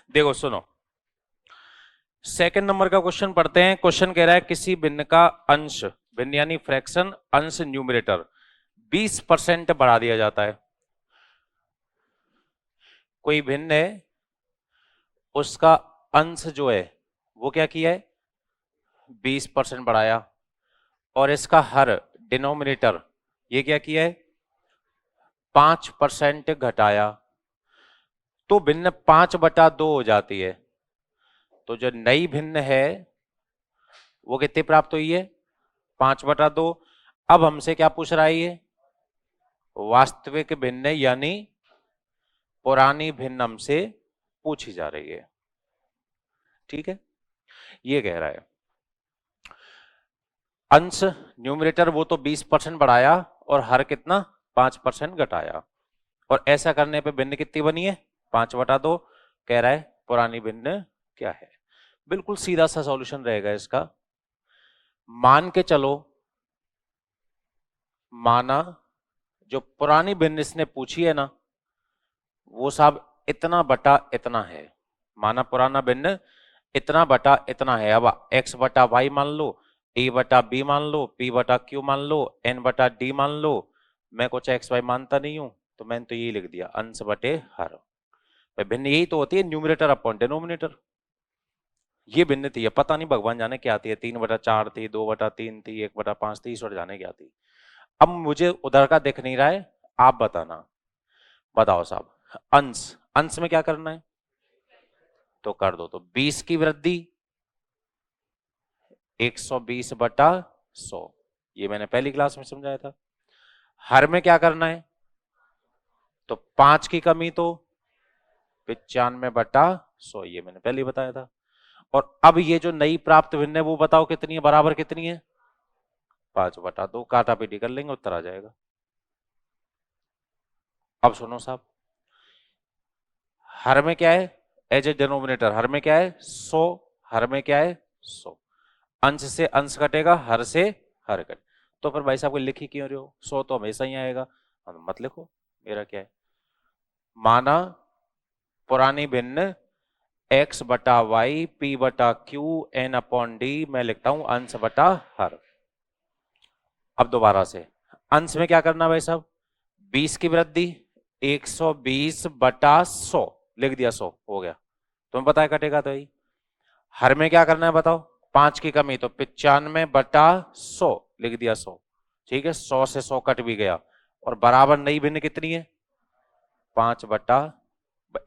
देखो सुनो, second number का क्वेश्चन पढ़ते हैं। क्वेश्चन कह रहा है किसी भिन्न का अंश, भिन्न यानी फ्रैक्शन, अंश न्यूमरेटर 20% बढ़ा दिया जाता है। कोई भिन्न है, उसका अंश जो है वो क्या किया है, 20% बढ़ाया, और इसका हर डिनोमिनेटर ये क्या किया है, 5% घटाया, तो भिन्न 5/2 हो जाती है। तो जो नई भिन्न है वो कितनी प्राप्त हुई है, 5/2। अब हमसे क्या पूछ रहा है ये, वास्तविक भिन्न यानी पुरानी भिन्न हमसे पूछी जा रही है। ठीक है, ये कह रहा है अंश न्यूमरेटर वो तो 20% बढ़ाया और हर कितना 5% घटाया, और ऐसा करने पे भिन्न कितनी बनी है, 5/2। कह रहा है पुरानी भिन्न क्या है। बिल्कुल सीधा सा सॉल्यूशन रहेगा इसका। मान के चलो, माना जो पुरानी भिन्न इसने पूछी है ना, वो साहब इतना बटा इतना है। माना पुराना भिन्न इतना बटा इतना है। अब x/y मान लो, a/b मान लो, p/q मान लो, n/d मान लो। मैं कुछ x y मानता नहीं हूं, तो मैंने तो यही लिख दिया, अंश बटे हर। भिन्न यही तो होती है, न्यूमरेटर अपॉन डिनोमिनेटर। ये भिन्न थी, अब पता नहीं भगवान जाने क्या थी, 3/4 थी, 2/3 थी, 1/5 थी, ईश्वर जाने क्या थी। अब मुझे उधर का दिख नहीं रहा है, आप बताना। बताओ साहब, अंश, अंश में क्या करना है, तो कर दो। तो 20 की वृद्धि 120/100, ये मैंने पहली क्लास में समझाया था। हर में क्या करना है, तो 5 की कमी तो 95/100, ये मैंने पहले ही बताया था। और अब ये जो नई प्राप्त भिन्न है वो बताओ कितनी है, बराबर कितनी है, 5/2। काटा पीटी कर लेंगे, उत्तर आ जाएगा। अब सुनो साहब, हर में क्या है, एज ए डिनोमिनेटर हर में क्या है 100, हर में क्या है 100, अंश से अंश कटेगा, हर से हर कटे। तो फिर भाई साहब को लिखी क्यों रहे हो, 100 तो हमेशा ही आएगा, मत लिखो, मेरा क्या है। माना पुरानी भिन्न x/y p/q n/d, मैं लिखता हूं अंश बटा हर। अब दोबारा से अंश में क्या करना भाई साहब, 20 की वृद्धि 120/100, लिख दिया, 100 हो गया। तुम्हें पता है कटेगा तो ही। हर में क्या करना है बताओ, 5 की कमी तो 95/100, लिख दिया 100। ठीक है, 100 से 100 कट भी गया, और बराबर नई भिन्न कितनी है, 5/,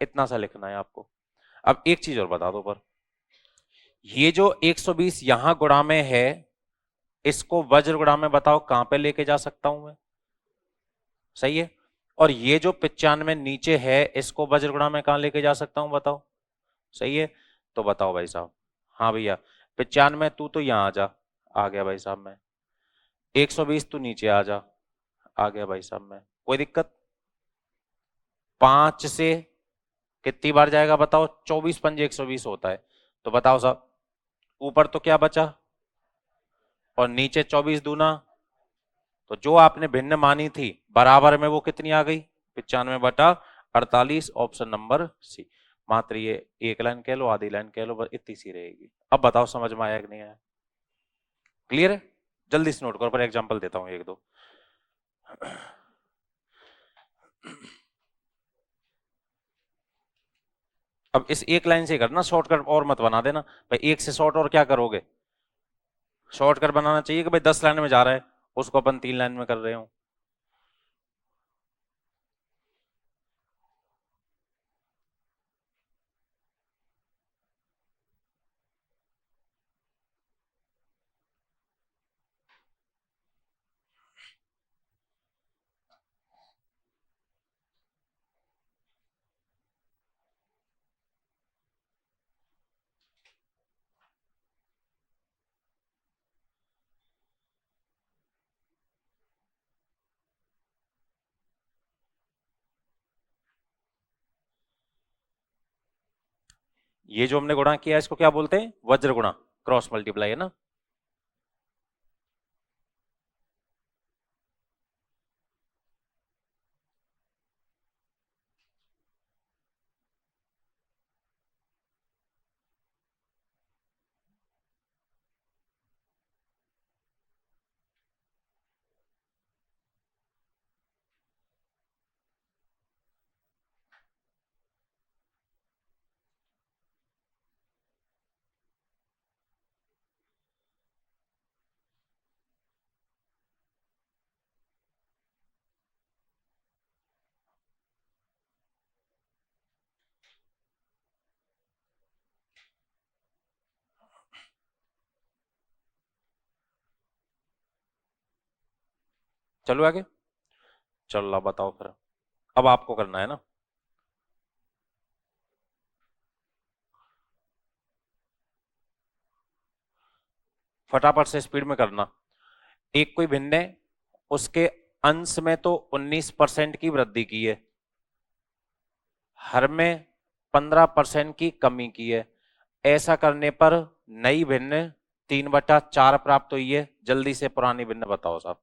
इतना सा लिखना है आपको। अब एक चीज और बता दो, पर ये जो 120 यहां गुणा में है, इसको वज्र गुणा में बताओ कहां पे लेके जा सकता हूं मैं, सही है। और ये जो 95 नीचे है, इसको वज्र गुणा में कहां लेके जा सकता हूं बताओ, सही है। तो बताओ भाई साहब, हाँ भैया 95 तू तो यहां आ जा, आ गया भाई साहब मैं। 120 तू नीचे आ जा, आ गया भाई साहब मैं, कोई दिक्कत। 5 से कितनी बार जाएगा बताओ, 24×5 120 होता है। तो बताओ साहब, ऊपर तो क्या बचा, और नीचे 24 दूना, तो जो आपने भिन्न मानी थी बराबर में वो कितनी आ गई, 95/48, ऑप्शन नंबर सी। मात्र ये एक लाइन कह लो, आधी लाइन कह लो, बस इतनी सी रहेगी। अब बताओ समझ में आया कि नहीं आया, क्लियर है। जल्दी से नोट करो, पर एग्जांपल देता हूं एक दो। अब इस एक लाइन से करना, शॉर्टकट और मत बना देना भाई, एक से शॉर्ट और क्या करोगे, शॉर्टकट बनाना चाहिए कि भाई 10 लाइन में जा रहा है, उसको अपन 3 लाइन में कर रहे हो। ये जो हमने गुणा किया इसको क्या बोलते हैं, वज्र गुणा, क्रॉस मल्टीप्लाई है ना। चलो आगे। चलो बताओ फिर, अब आपको करना है ना। फटाफट से स्पीड में करना। एक कोई भिन्न है, उसके अंश में तो 19% की वृद्धि की है, हर में 15% की कमी की है। ऐसा करने पर नई भिन्न 3/4 प्राप्त हुई है। जल्दी से पुरानी भिन्न बताओ साहब।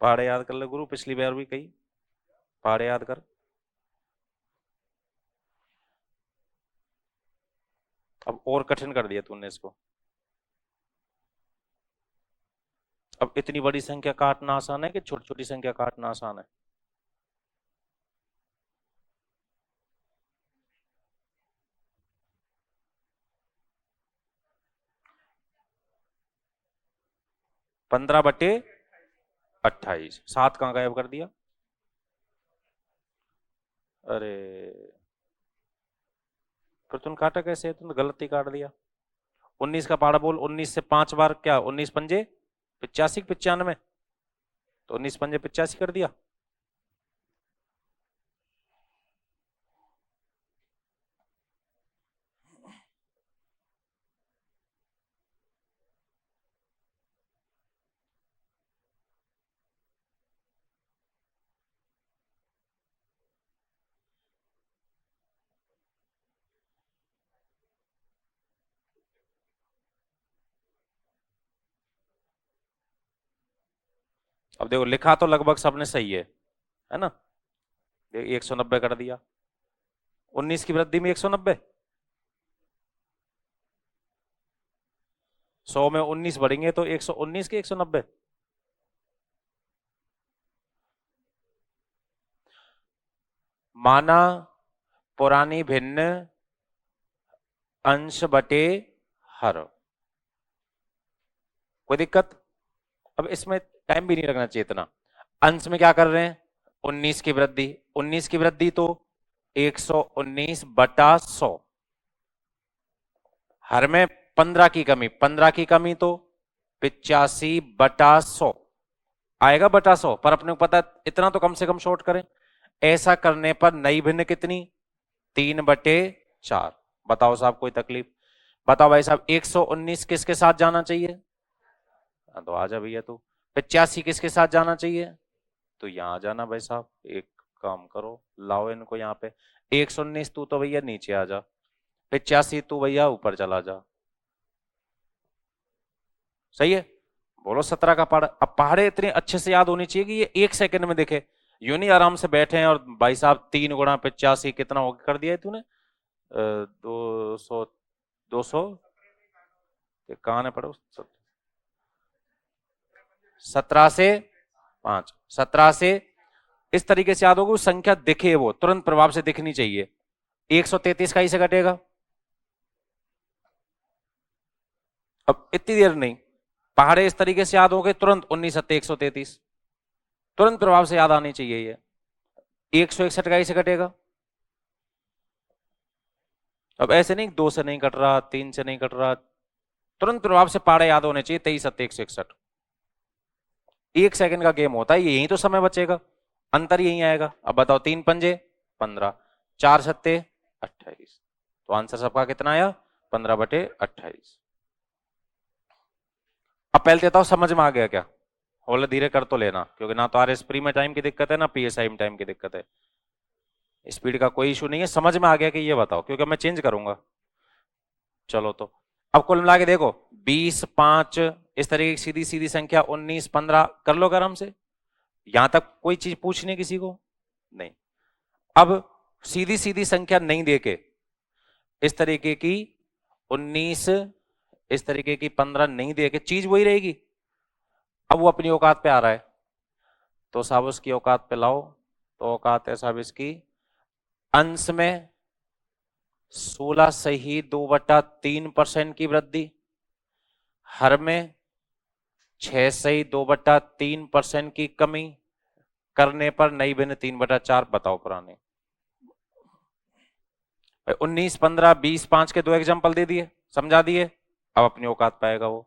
पहाड़े याद कर ले गुरु, पिछली बार भी कही पहाड़े याद कर। अब और कठिन कर दिया तूने इसको। अब इतनी बड़ी संख्या काटना आसान है कि छोटी छोटी संख्या काटना आसान है? 15/28। 7 कहाँ गायब कर दिया? अरे फिर तुम काटा कैसे? तुमने गलत ही काट दिया। 19 का पहाड़ा बोल। 19 से 5 बार क्या? 19 पंजे 85 95, तो 19 पंजे 85 कर दिया। अब देखो लिखा तो लगभग सबने सही है ना? 190 कर दिया। 19 की वृद्धि में 190, 100 में 19 बढ़ेंगे तो 119 के 190। माना पुरानी भिन्न अंश बटे हर। कोई दिक्कत? अब इसमें टाइम भी नहीं लगना चाहिए इतना। अंश में क्या कर रहे हैं? 19 की वृद्धि। 19 की वृद्धि तो 119/100। हर में 15 की कमी, 15 की कमी तो 85/100 आएगा, बटा 100। पर अपने को पता इतना तो कम से कम शॉर्ट करें। ऐसा करने पर नई भिन्न कितनी? 3/4। बताओ साहब कोई तकलीफ? बताओ भाई साहब 119 किसके साथ जाना चाहिए? हाँ, तो आजा भैया तू। 85 किसके साथ जाना चाहिए? तो यहां जाना भाई साहब। एक काम करो, लाओ इनको यहाँ पे। 119 तू तो भैया नीचे आ जा, 85 तू भैया ऊपर चला जा। सही है? बोलो 17 का पहाड़। अब पहाड़े इतने अच्छे से याद होनी चाहिए कि ये 1 सेकंड में दिखे। यूं नहीं आराम से बैठे हैं और भाई साहब 3 × 85 कितना हो कर दिया है तूने? 200, 200 कहाँ है पढ़ो। 17 से 5, 17 से इस तरीके से याद होगा। वो संख्या दिखे, वो तुरंत प्रभाव से दिखनी चाहिए। 133 का ही से घटेगा। अब इतनी देर नहीं, पहाड़े इस तरीके से याद हो गए तुरंत। 19 × 133 तुरंत प्रभाव से याद आनी चाहिए ये। 161 का ही से घटेगा। अब ऐसे नहीं 2 से नहीं कट रहा, 3 से नहीं कट रहा, तुरंत प्रभाव से पहाड़े याद होने चाहिए। 23 × 7 = 161। 1 सेकंड का गेम होता है, यही तो समय बचेगा, अंतर यही आएगा। अब बताओ 3 पंजे 15, 4 × 7 = 28। तो आंसर सबका कितना आया? 15/28। अब पहले देता हूं समझ में आ गया क्या? बोले धीरे कर तो लेना, क्योंकि ना तो आरएसप्री में टाइम की दिक्कत है ना पीएसआई में टाइम की दिक्कत है। स्पीड का कोई इशू नहीं है, समझ में आ गया कि ये बताओ, क्योंकि मैं चेंज करूंगा। चलो तो अब कुल मिला के देखो, 20 5 इस तरीके की सीधी सीधी संख्या 19 15 कर लो आराम से। यहां तक कोई चीज पूछनी किसी को नहीं। अब सीधी सीधी संख्या नहीं देके इस तरीके की 19, इस तरीके की 15 नहीं देके चीज वही रहेगी। अब वो अपनी औकात पे आ रहा है, तो साहब उसकी औकात पे लाओ। तो औकात है साहब इसकी, अंश में 16 सही 2/3% की वृद्धि, हर में 6 सही 2/3% की कमी, करने पर नई भिन्न 3/4 बताओ पुराने। 19, 15, 20, 5 के 2 एग्जाम्पल दे दिए, समझा दिए, अब अपनी औकात पाएगा वो।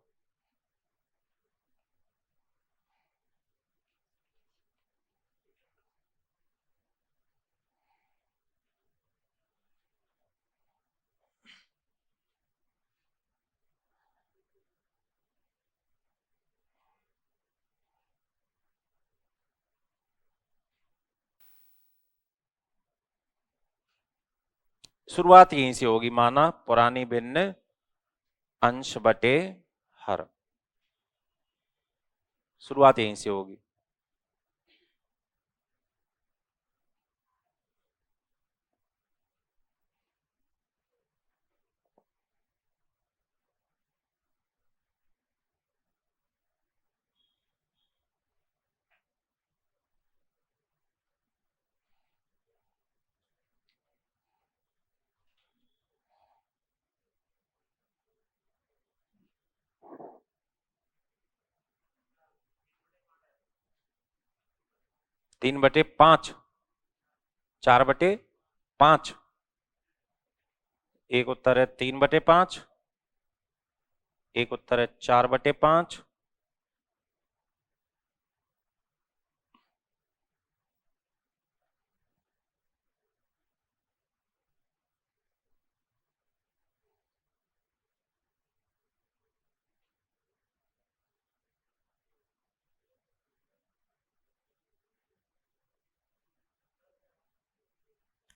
शुरुआत यहीं से होगी, माना पुरानी भिन्न अंश बटे हर, शुरुआत यहीं से होगी। तीन बटे पांच, 4/5, एक उत्तर है 3/5, एक उत्तर है 4/5।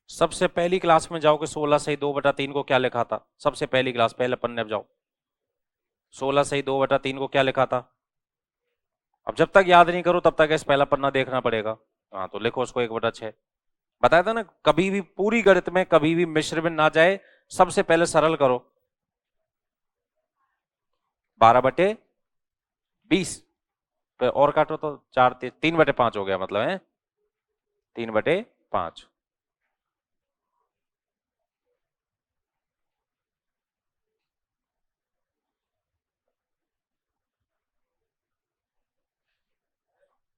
सबसे पहली क्लास में जाओगे 16 सही 2/3 को क्या लिखा था, सबसे पहली क्लास पहले पन्ने पे जाओ, 16 सही 2/3 को क्या लिखा था। अब जब तक याद नहीं करो तब तक इस पहला पन्ना देखना पड़ेगा। हाँ तो लिखो उसको 1/6। बताया था ना, कभी भी पूरी गणित में कभी भी मिश्र में ना जाए, सबसे पहले सरल करो। 12/20, फिर और काटो तो 4, 3/5 हो गया, मतलब है 3/5।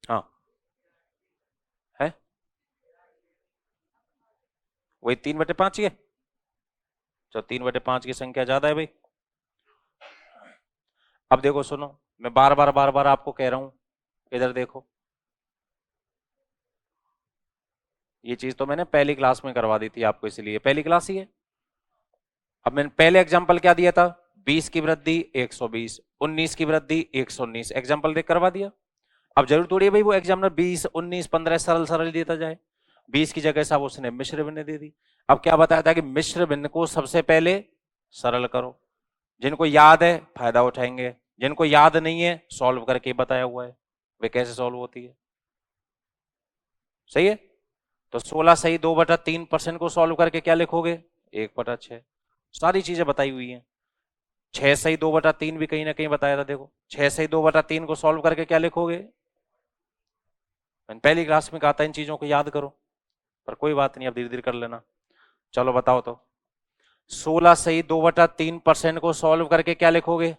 हाँ है, वही 3/5 ही है। तो 3/5 की संख्या ज्यादा है भाई। अब देखो सुनो, मैं बार बार आपको कह रहा हूं, इधर देखो, ये चीज तो मैंने पहली क्लास में करवा दी थी आपको, इसलिए पहली क्लास ही है। अब मैंने पहले एग्जांपल क्या दिया था, 20 की वृद्धि 120, 19 की वृद्धि 119, एग्जांपल देख करवा दिया। अब जरूर थोड़ी है भाई वो एग्जामिनर 20, 19, 15 सरल सरल देता जाए, 20 की जगह साहब उसने मिश्र भिन्न दे दी। अब क्या बताया था कि मिश्र भिन्न को सबसे पहले सरल करो, जिनको याद है फायदा उठाएंगे, जिनको याद नहीं है सॉल्व करके बताया हुआ है वे कैसे सॉल्व होती है। सही है, तो 16 सही 2/3% को सॉल्व करके क्या लिखोगे, 1/6। सारी चीजें बताई हुई हैं। 6 सही 2/3 भी कहीं ना कहीं बताया था, देखो 6 सही 2/3 को सॉल्व करके क्या लिखोगे। मैंने पहली क्लास में कहा था इन चीजों को याद करो, पर कोई बात नहीं, अब धीरे धीरे कर लेना। चलो बताओ तो, 16 सही 2/3% को सॉल्व करके क्या लिखोगे।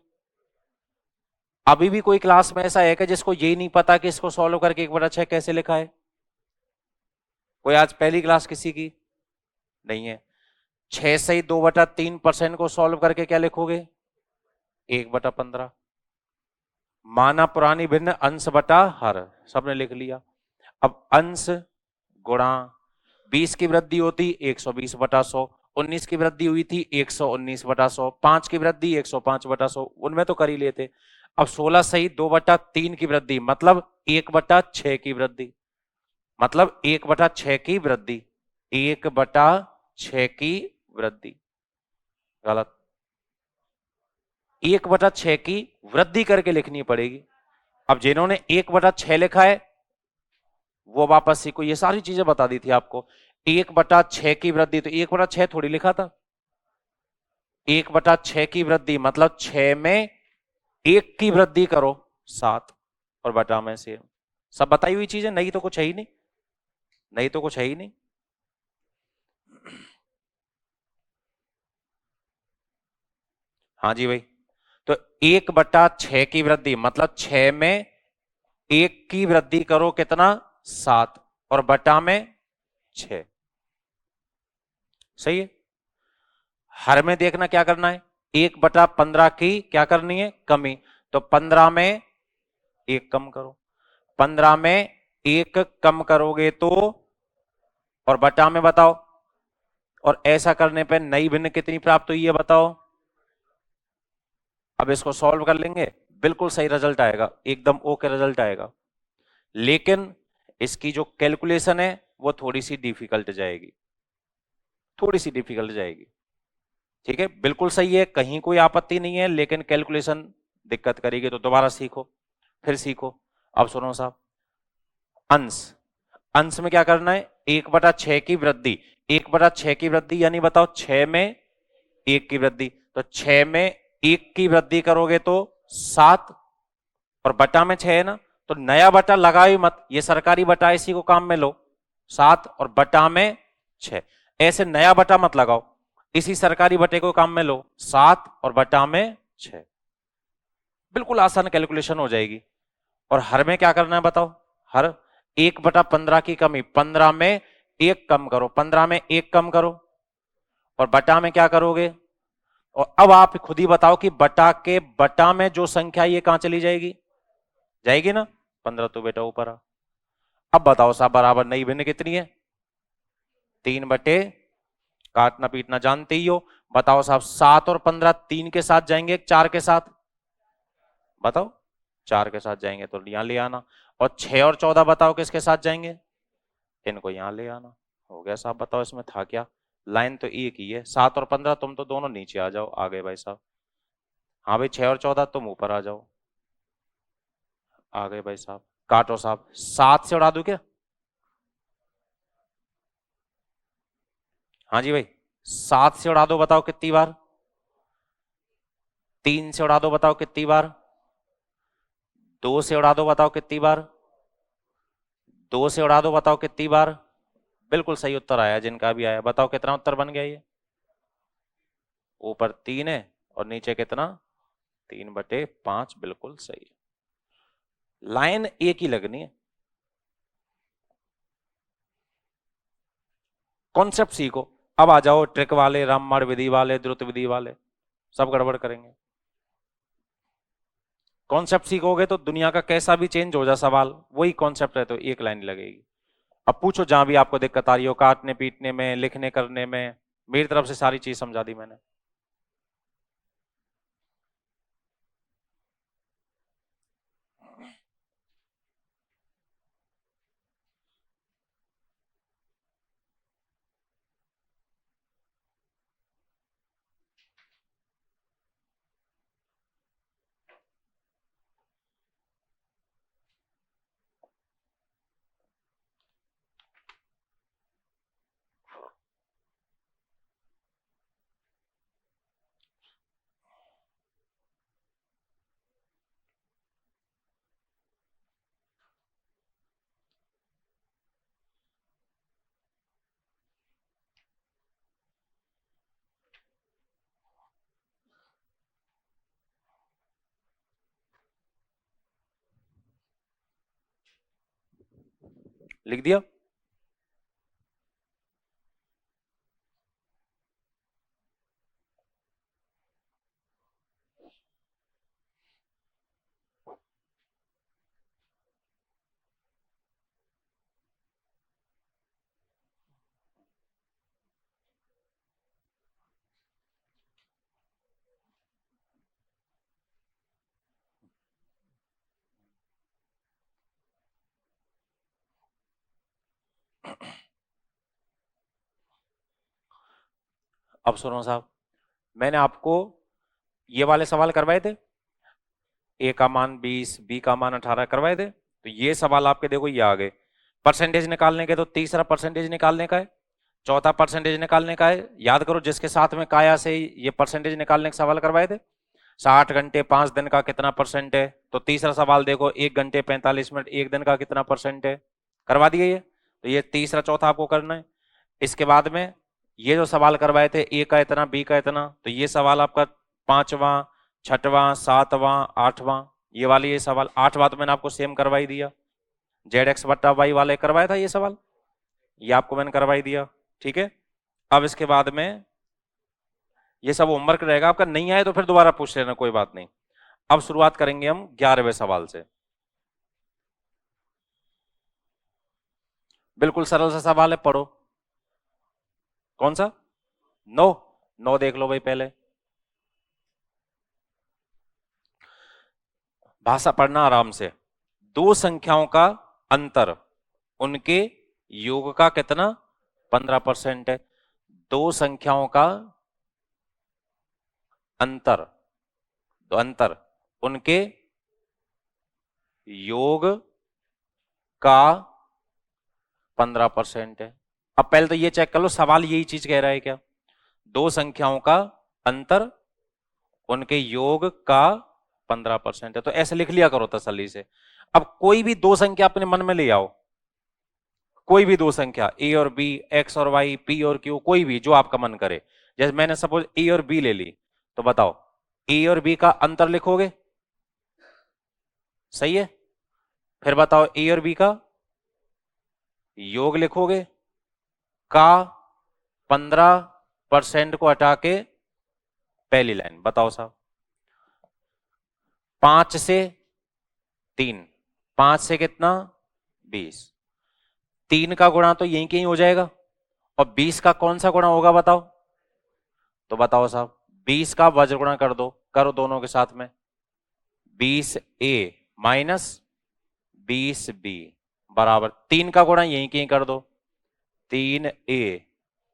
अभी भी कोई क्लास में ऐसा है कि जिसको ये नहीं पता कि इसको सॉल्व करके 1/6 कैसे लिखा है, कोई आज पहली क्लास किसी की नहीं है। 6 सही 2/3% को सॉल्व करके क्या लिखोगे, 1/15। माना पुरानी भिन्न अंश बटा हर, सबने लिख लिया। अब अंश गुणा 20 की वृद्धि होती 120/100, 19 की वृद्धि हुई थी 119/100, 5 की वृद्धि 105/100, उनमें तो कर ही लेते। अब 16 सही 2/3 की वृद्धि मतलब 1/6 की वृद्धि, मतलब 1/6 की वृद्धि, 1/6 की वृद्धि, गलत, 1/6 की वृद्धि करके लिखनी पड़ेगी। अब जिन्होंने 1/6 लिखा है वो वापस सीखो, ये सारी चीजें बता दी थी आपको। 1/6 की वृद्धि, तो 1/6 थोड़ी लिखा था, 1/6 की वृद्धि मतलब 6 में 1 की वृद्धि करो 7, और बटा में से सब बताई हुई चीजें, नहीं तो कुछ है ही नहीं, नहीं तो कुछ है ही नहीं। हाँ जी भाई, तो 1/6 की वृद्धि मतलब 6 में 1 की वृद्धि करो कितना, 7 और बटा में 6। सही है। हर में देखना क्या करना है, 1/15 की क्या करनी है, कमी। तो 15 में 1 कम करो, 15 में 1 कम करोगे तो, और बटा में बताओ, और ऐसा करने पे नई भिन्न कितनी प्राप्त हुई है बताओ। अब इसको सॉल्व कर लेंगे, बिल्कुल सही रिजल्ट आएगा, एकदम ओके रिजल्ट आएगा। लेकिन इसकी जो कैलकुलेशन है वो थोड़ी सी डिफिकल्ट जाएगी, थोड़ी सी डिफिकल्ट जाएगी। ठीक है, बिल्कुल सही है, कहीं कोई आपत्ति नहीं है, लेकिन कैलकुलेशन दिक्कत करेगी, तो दोबारा सीखो, फिर सीखो। अब सुनो साहब, अंश, अंश में क्या करना है, 1/6 की वृद्धि, 1/6 की वृद्धि यानी बताओ 6 में 1 की वृद्धि, तो 6 में 1 की वृद्धि करोगे तो 7, और बटा में 6 है ना, तो नया बटा लगाओ ही मत, ये सरकारी बटा, इसी को काम में लो, 7 और बटा में 6, ऐसे नया बटा मत लगाओ, इसी सरकारी बटे को काम में लो, 7 और बटा में 6, बिल्कुल आसान कैलकुलेशन हो जाएगी। और हर में क्या करना है बताओ, हर 1/15 की कमी, 15 में 1 कम करो, 15 में 1 कम करो, और बटा में क्या करोगे, और अब आप खुद ही बताओ कि बटा के बटा में जो संख्या ये कहां चली जाएगी, जाएगी ना, 15 तो बेटा ऊपर आ। अब बताओ साहब, बराबर नई भिन्न कितनी है, 3/, काटना पीटना जानते ही हो। बताओ साहब, 7 और 15 3 के साथ जाएंगे, 4 के साथ, बताओ, 4 के साथ जाएंगे तो यहां ले आना, और 6 और 14 बताओ किसके साथ जाएंगे, इनको यहां ले आना। हो गया साहब, बताओ इसमें था क्या, लाइन तो एक ही है, 7 और 15 तुम तो दोनों नीचे आ जाओ, आ गए भाई साहब। हाँ भाई, 6 और 14 तुम ऊपर आ जाओ, आ गए भाई साहब। काटो साहब, 7 से उड़ा दू क्या, हाँ जी भाई, 7 से उड़ा दो, बताओ कितनी बार, 3 से उड़ा दो, बताओ कितनी बार, 2 से उड़ा दो, बताओ कितनी बार, 2 से उड़ा दो, बताओ कितनी बार। बिल्कुल सही उत्तर आया, जिनका भी आया, बताओ कितना उत्तर बन गया ये, ऊपर 3 है और नीचे कितना, 3/5, बिल्कुल सही है, लाइन एक ही लगनी है। कॉन्सेप्ट सीखो, अब आ जाओ ट्रिक वाले, रामबाण विधि वाले, द्रुत विधि वाले, सब गड़बड़ करेंगे। कॉन्सेप्ट सीखोगे तो दुनिया का कैसा भी चेंज हो जाए सवाल, वही कॉन्सेप्ट है तो एक लाइन लगेगी। अब पूछो जहां भी आपको दिक्कत आ रही हो, काटने पीटने में, लिखने करने में, मेरी तरफ से सारी चीज समझा दी मैंने। लिख दिया। अब सुनो साहब, मैंने आपको ये वाले सवाल करवाए थे, ए का मान 20, बी का मान 18 करवाए थे, तो ये सवाल आपके देखो ये आ गए। परसेंटेज निकालने के तो तीसरा परसेंटेज निकालने का है, चौथा परसेंटेज निकालने का है, याद करो जिसके साथ में काया से ये परसेंटेज निकालने के सवाल करवाए थे, 60 घंटे 5 दिन का कितना परसेंट है, तो तीसरा सवाल देखो 1 घंटे 45 मिनट 1 दिन का कितना परसेंट है, करवा दिए ये, तो ये तीसरा चौथा आपको करना है। इसके बाद में ये जो सवाल करवाए थे, ए का इतना बी का इतना, तो ये सवाल आपका पांचवा, छठवां, सातवां, आठवां, ये वाली ये सवाल, आठवां तो मैंने आपको सेम करवा ही दिया, जेड एक्स बट्टा वाई वाले करवाया था ये सवाल, ये आपको मैंने करवाई दिया, ठीक है। अब इसके बाद में ये सब होमवर्क रहेगा आपका, नहीं आए तो फिर दोबारा पूछ लेना, कोई बात नहीं। अब शुरुआत करेंगे हम 11वें सवाल से। बिल्कुल सरल सा सवाल है, पढ़ो। कौन सा? नो, नो देख लो भाई पहले। भाषा पढ़ना आराम से। दो संख्याओं का अंतर उनके योग का कितना? 15% है। दो संख्याओं का अंतर, तो अंतर उनके योग का 15% है। अब पहले तो ये चेक कर लो सवाल यही चीज कह रहा है क्या? दो संख्याओं का अंतर उनके योग का 15% है, तो ऐसे लिख लिया करो तसल्ली से। अब कोई भी दो संख्या अपने मन में ले आओ, कोई भी दो संख्या, ए और बी, एक्स और वाई, पी और क्यू, कोई भी जो आपका मन करे। जैसे मैंने सपोज ए और बी ले ली, तो बताओ ए और बी का अंतर लिखोगे, सही है। फिर बताओ ए और बी का योग लिखोगे, का 15% को हटा के पहली लाइन बताओ साहब। 5 से 3, 5 से कितना? 20। 3 का गुणा तो यहीं कहीं हो जाएगा, और 20 का कौन सा गुणा होगा बताओ? तो बताओ साहब, 20 का वज्र गुणा कर दो, करो दोनों के साथ में। 20a माइनस 20b बराबर 3 का गुणा यहीं कहीं कर दो, 3a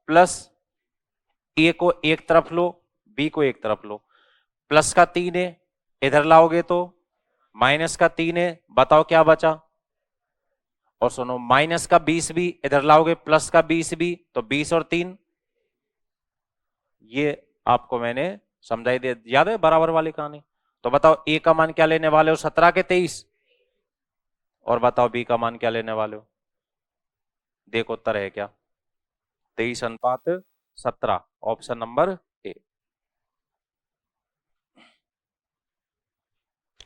प्लस ए को एक तरफ लो, बी को एक तरफ लो। प्लस का 3 है, इधर लाओगे तो माइनस का 3 है, बताओ क्या बचा? और सुनो, माइनस का 20 भी इधर लाओगे, प्लस का 20 भी, तो 20 और 3। ये आपको मैंने समझाई दे, याद है बराबर वाली कहानी? तो बताओ ए का मान क्या लेने वाले हो? 17 के 23। और बताओ बी का मान क्या लेने वाले हो? देखो उत्तर है क्या? 23:17, ऑप्शन नंबर ए।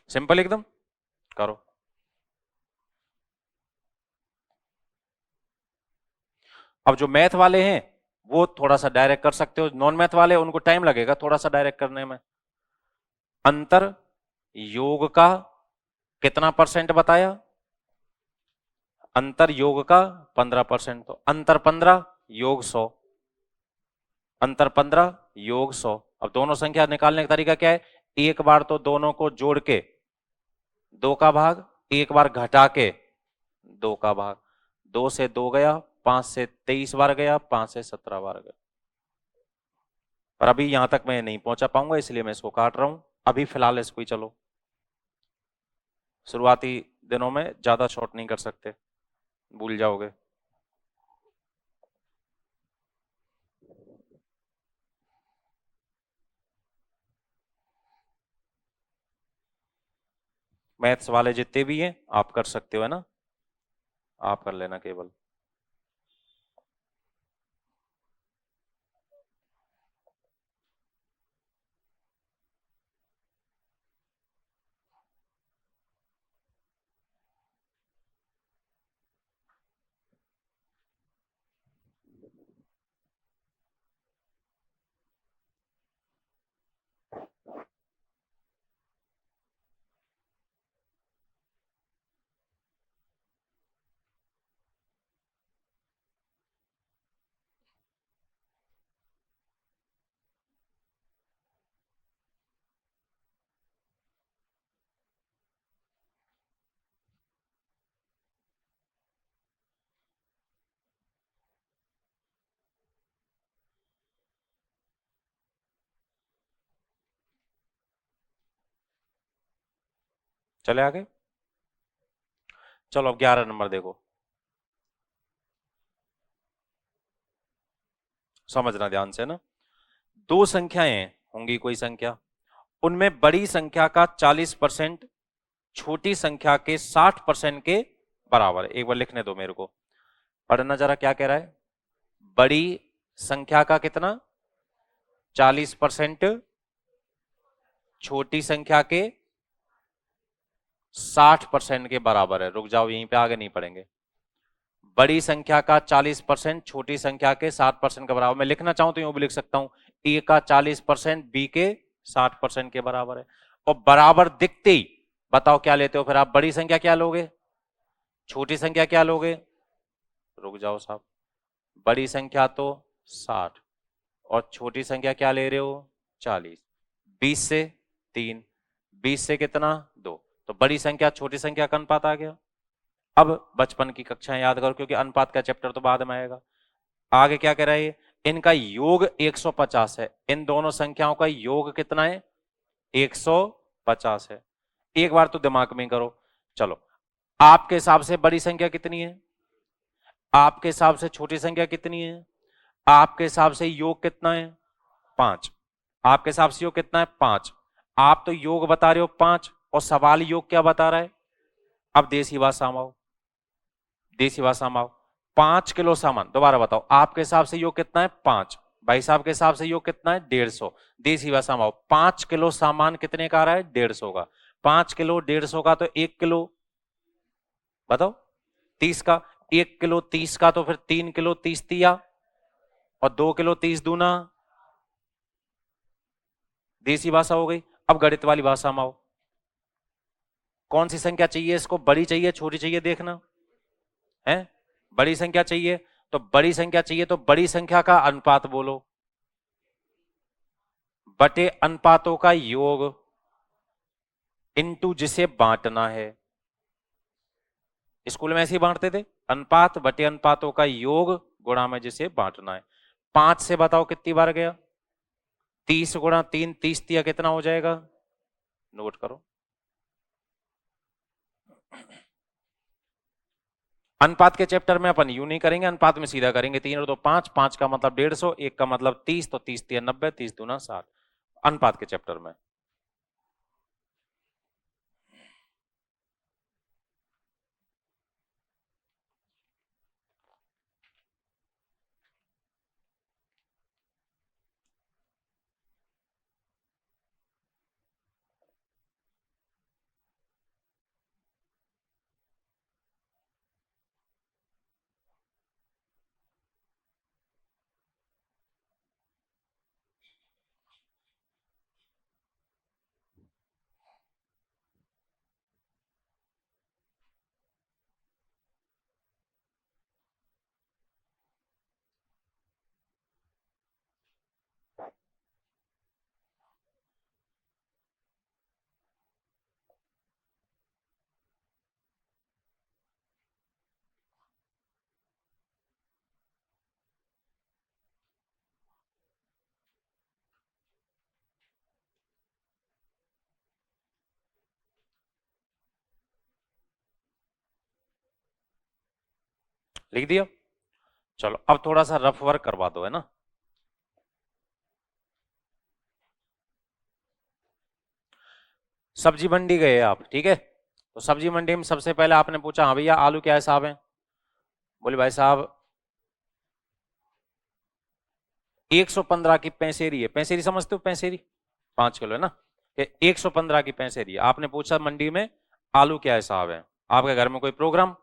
सिंपल एकदम, करो। अब जो मैथ वाले हैं वो थोड़ा सा डायरेक्ट कर सकते हो, नॉन मैथ वाले उनको टाइम लगेगा थोड़ा सा डायरेक्ट करने में। अंतर योग का कितना परसेंट बताया? अंतर योग का 15%, तो अंतर 15 योग 100, अंतर 15 योग 100। अब दोनों संख्या निकालने का तरीका क्या है? एक बार तो दोनों को जोड़ के 2 का भाग, एक बार घटा के 2 का भाग। 2 से 2 गया, 5 से 23 बार गया, 5 से 17 बार गया। पर अभी यहां तक मैं नहीं पहुंचा पाऊंगा, इसलिए मैं इसको काट रहा हूं। अभी फिलहाल इसको ही चलो, शुरुआती दिनों में ज्यादा शॉर्ट नहीं कर सकते, भूल जाओगे। मैथ्स वाले जितने भी हैं आप कर सकते हो, है ना? आप कर लेना केवल। चले आगे, चलो अब 11 नंबर देखो, समझना ध्यान से ना। दो संख्याएं होंगी, कोई संख्या, उनमें बड़ी संख्या का 40% छोटी संख्या के 60% के बराबर है। एक बार लिखने दो मेरे को, पढ़ना जरा क्या कह रहा है। बड़ी संख्या का कितना? 40% छोटी संख्या के 60% के बराबर है। रुक जाओ, यहीं पे आगे नहीं पढ़ेंगे। बड़ी संख्या का 40% छोटी संख्या के 60% के बराबर। मैं लिखना चाहूं तो यूं भी लिख सकता हूं, ए का 40% बी के 60% के बराबर है। और बराबर दिखते ही बताओ क्या लेते हो फिर आप? बड़ी संख्या क्या लोगे, छोटी संख्या क्या लोगे? रुक जाओ साहब, बड़ी संख्या तो 60 और छोटी संख्या क्या ले रहे हो? 40। 20 से 3, 20 से कितना? 2। तो बड़ी संख्या छोटी संख्या का अनुपात आ गया। अब बचपन की कक्षाएं याद करो, क्योंकि अनुपात का चैप्टर तो बाद में आएगा। आगे क्या कह रहा है? इनका योग 150 है। इन दोनों संख्याओं का योग कितना है? 150 है। एक बार तो दिमाग में करो। चलो, आपके हिसाब से बड़ी संख्या कितनी है? आपके हिसाब से छोटी संख्या कितनी है? आपके हिसाब से योग कितना है? 5। आपके हिसाब से योग कितना है? 5। आप तो योग बता रहे हो 5 और सवाल योग क्या बता रहा है? अब देसी भाषा में आओ, देसी भाषा में आओ। 5 किलो सामान, दोबारा बताओ, आपके हिसाब से योग कितना है? 5। भाई साहब के हिसाब से योग कितना है? 150। देसी भाषा में आओ, 5 किलो सामान कितने का आ रहा है? 150 का। 5 किलो 150 का, तो 1 किलो बताओ 30 का। 1 किलो 30 का, तो फिर 3 किलो 30 दिया और 2 किलो 30 दूना। देसी भाषा हो गई। अब गणित वाली भाषा में आओ, कौन सी संख्या चाहिए इसको? बड़ी चाहिए छोटी चाहिए? देखना है, बड़ी संख्या चाहिए तो बड़ी संख्या चाहिए, तो बड़ी संख्या का अनुपात बोलो बटे अनुपातों का योग इनटू जिसे बांटना है। स्कूल में ऐसे ही बांटते थे, अनुपात बटे अनुपातों का योग गुणा में जिसे बांटना है। 5 से बताओ कितनी बार गया? 30 गुणा 3, 30 दिया, कितना हो जाएगा? नोट करो। अनुपात के चैप्टर में अपन यूं नहीं करेंगे, अनुपात में सीधा करेंगे। 3 और 2 5, 5 का मतलब 150, 1 का मतलब 30, तो 30 दिया 90, 30 दूना 60। अनुपात के चैप्टर में लिख दिया। चलो अब थोड़ा सा रफ वर्क करवा दो, है ना। सब्जी मंडी गए आप, ठीक है। तो सब्जी मंडी में सबसे पहले आपने पूछा, हाँ भैया आलू क्या हिसाब है? बोले भाई साहब 115 की पैसेरी है। पैसेरी समझते हो? पैसेरी 5 किलो है ना। 115 की पैसेरी है। आपने पूछा मंडी में आलू क्या हिसाब है? आपके घर में कोई प्रोग्राम?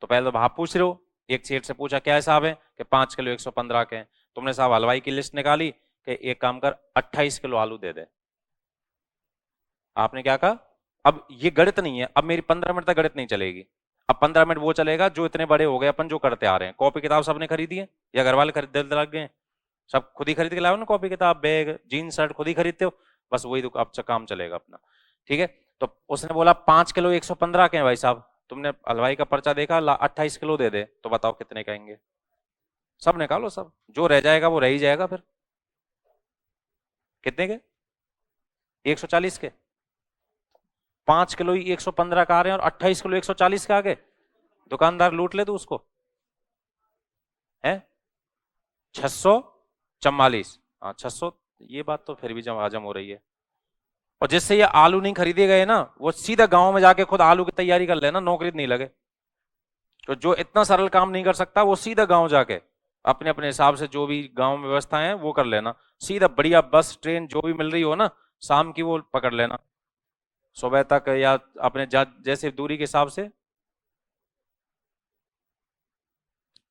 तो पहले तो आप पूछ रहे हो, एक सेठ से पूछा क्या हिसाब है, कि 5 किलो 115 के हैं। तुमने साहब हलवाई की लिस्ट निकाली कि एक काम कर 28 किलो आलू दे दे। आपने क्या कहा? अब ये गणित नहीं है, अब मेरी 15 मिनट तक गणित नहीं चलेगी। अब 15 मिनट वो चलेगा जो इतने बड़े हो गए अपन, जो करते आ रहे हैं। कॉपी किताब सबने खरीदी है या घर वाले खरीद लग गए? सब खुद ही खरीद के लाओ ना, कॉपी किताब बैग जीन्स शर्ट खुद ही खरीदते हो, बस वही अब काम चलेगा अपना। ठीक है। तो उसने बोला 5 किलो 115 के हैं भाई साहब। तुमने हलवाई का पर्चा देखा, 28 किलो दे दे, तो बताओ कितने कहेंगे? सब निकालो, सब जो रह जाएगा वो रह ही जाएगा फिर। कितने के? 140 के। 5 किलो ही 115 का आ रहे हैं और 28 किलो 140 के आ गए। दुकानदार लूट ले तो उसको है 644। हाँ 600। ये बात तो फिर भी जब हजम हो रही है। और जिससे ये आलू नहीं खरीदे गए ना, वो सीधा गांव में जाके खुद आलू की तैयारी कर लेना, नौकरी नहीं लगे। तो जो इतना सरल काम नहीं कर सकता, वो सीधा गांव जाके अपने अपने हिसाब से जो भी गांव में व्यवस्था है वो कर लेना। सीधा बढ़िया बस ट्रेन जो भी मिल रही हो ना शाम की, वो पकड़ लेना। सुबह तक या अपने जैसे दूरी के हिसाब से,